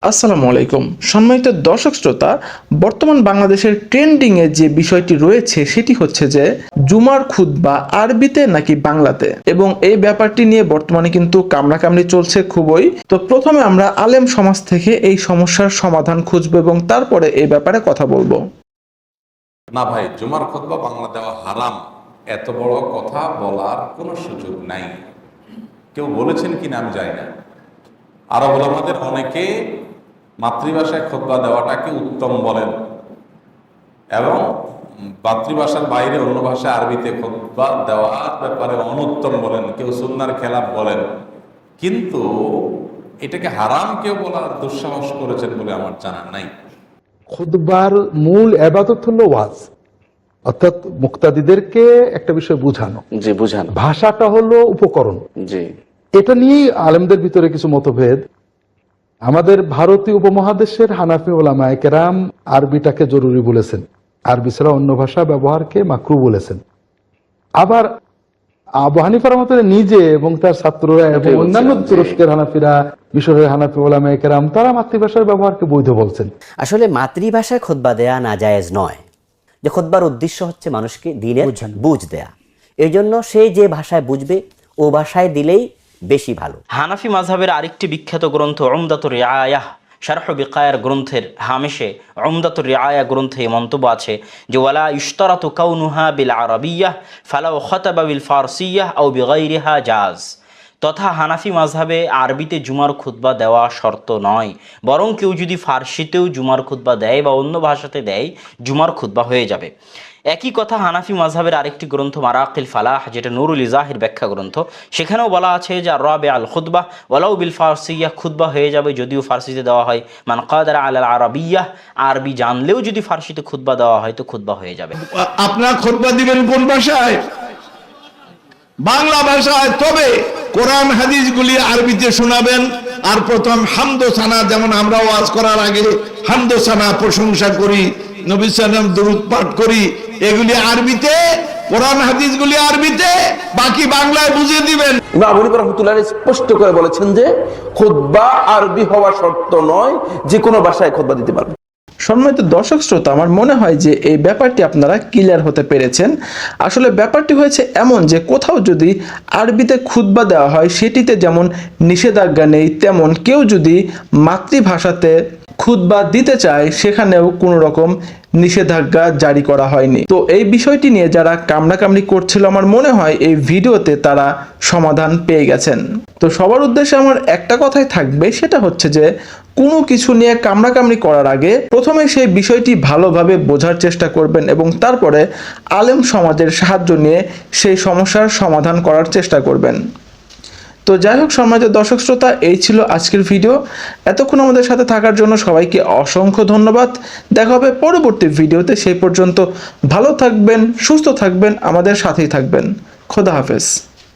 আসসালামু আলাইকুম সম্মানিত দর্শক শ্রোতা, বর্তমান বাংলাদেশের ট্রেন্ডিং এ যে বিষয়টি রয়েছে সেটি হচ্ছে যে জুমার খুতবা আরবিতে নাকি বাংলাতে, এবং এই ব্যাপারটি নিয়ে বর্তমানে কিন্তু কামড়াকামড়ি চলছে খুবই। তো প্রথমে আমরা আলেম সমাজ থেকে এই সমস্যার সমাধান খুঁজবো এবং তারপরে এই ব্যাপারে কথা বলবো। না ভাই, জুমার খুতবা বাংলা দেওয়া হারাম, এত বড় কথা বলার কোনো সুযোগ নাই। কেউ বলেছেন কিনা আমি জানি না। আরব ওলামাদের অনেকে মাতৃভাষায় খুতবা দেওয়াটাকে উত্তম বলেন এবং মাতৃভাষার বাইরে অন্য ভাষায় আরবিতে খুতবা দেওয়ার ব্যাপারে অনুত্তম বলেন, কেউ সুন্নার খেলাফ বলেন, কিন্তু এটাকে হারাম কেউ বলার দুঃসাহস করেছেন বলে আমার জানা নাই। খুতবার মূল ইবাদত হলো ওয়াজ, অর্থাৎ মুক্তাদিদেরকে একটা বিষয় বুঝানো। জি, বুঝানো। ভাষাটা হলো উপকরণ। জি, এটা নিয়েই আলেমদের ভিতরে কিছু মতভেদ। আমাদের ভারতীয় উপমহাদেশের হানাফি ওলামায়ে কেরাম আরবিটাকে জরুরি বলেছেন, আরবি ছাড়া অন্য ভাষা ব্যবহারকে মাকরু বলেছেন। আবার আবু হানিফা রাহমাতুল্লাহ নিজে এবং তার ছাত্ররা এবং অন্যান্য তুরস্কের হানাফিরা, মিশরের হানাফি ওলামায়ে কেরাম, তারা মাতৃভাষার ব্যবহারকে বৈধ বলছেন। আসলে মাতৃভাষায় খুতবা দেয়া নাজায়েজ নয়। যে খুতবার উদ্দেশ্য হচ্ছে মানুষকে দিনের বুঝ দেয়া, এই জন্য সে যে ভাষায় বুঝবে ও ভাষায় দিলেই বেশি ভালো। হানাফি মাযহাবের আরেকটি বিখ্যাত গ্রন্থ উমদাতুর রিআয়াহ শারহ বিকায়ার গ্রন্থের হামেশে উমদাতুর রিআয়া গ্রন্থে মন্তব্য আছে যে ওয়ালা ইশতারাতু কাউনুহা বিল আরাবিয়্যাহ ফালাউ খাতাবা বিল ফারসিয়্যাহ আও বিগাইরিহা জাজ। তথা হানাফি মাযহাবে আরবিতে জুমার খুতবা দেওয়া শর্ত নয়, বরং কেউ যদি ফার্সিতেও জুমার খুতবা দেয় বা অন্য ভাষাতে দেয় জুমার খুতবা হয়ে যাবে। একই কথা হানাফি মাযহাবের আরেকটি গ্রন্থ মারাকিল ফালাহ, যেটা নুরুল ইজাহির ব্যাখ্যা গ্রন্থ, সেখানেও বলা আছে যে রাবে আল খুতবা ওয়ালাউ বিল ফারসিয়্যা, খুতবা হয়ে যাবে যদিও ফার্সিতে দেওয়া হয়। মান কাদারা আলাল আরাবিয়্যাহ, আরবি জানলেও যদি ফার্সিতে খুতবা দেওয়া হয় তো খুতবা হয়ে যাবে। আপনারা খুতবা দিবেন কোন ভাষায়? বাংলা ভাষায়। তবে কোরআন হাদিসগুলি আরবিতে শোনাবেন। আর প্রথম হামদ সানা, যেমন আমরা ওয়াজ করার আগে হামদ সানা প্রশংসা করি, নবী সাল্লাল্লাহু আলাইহি ওয়াসাল্লাম দরুদ পাঠ করি, এগুলি আরবিতে, কোরআন হাদিসগুলি আরবিতে, বাকি বাংলায় বুঝিয়ে দিবেন। ইমাম আবু হানিফা রাহমাতুল্লাহ আলাইহি স্পষ্ট করে বলেছেন যে খুতবা আরবি হওয়া শর্ত নয়, যে কোনো ভাষায় খুতবা দিতে পারবে। সম্মানিত দর্শক শ্রোতা, আমার মনে হয় যে এই ব্যাপারটি আপনারা ক্লিয়ার হতে পেরেছেন। আসলে ব্যাপারটি হয়েছে এমন যে কোথাও যদি আরবিতে খুতবা দেওয়া হয় সেটিতে যেমন নিষেধাজ্ঞা নেই, তেমন কেউ যদি মাতৃভাষাতে খুতবা দিতে চায় সেখানেও কোনো রকম নিষেধাজ্ঞা জারি করা হয়নি। তো এই বিষয়টি নিয়ে যারা কামড়াকামড়ি করছিল, আমার মনে হয় এই ভিডিওতে তারা সমাধান পেয়ে গেছেন। তো সবার উদ্দেশ্যে আমার একটা কথাই থাকবে, সেটা হচ্ছে যে কোনো কিছু নিয়ে কামড়াকামড়ি করার আগে প্রথমে সেই বিষয়টি ভালোভাবে বোঝার চেষ্টা করবেন এবং তারপরে আলেম সমাজের সাহায্য নিয়ে সেই সমস্যার সমাধান করার চেষ্টা করবেন। তো যাই হোক সম্মানিত দর্শক শ্রোতা, এই ছিল আজকের ভিডিও। এতক্ষণ আমাদের সাথে থাকার জন্য সবাইকে অসংখ্য ধন্যবাদ। দেখা হবে পরবর্তী ভিডিওতে। সেই পর্যন্ত ভালো থাকবেন, সুস্থ থাকবেন, আমাদের সাথেই থাকবেন। খোদা হাফেজ।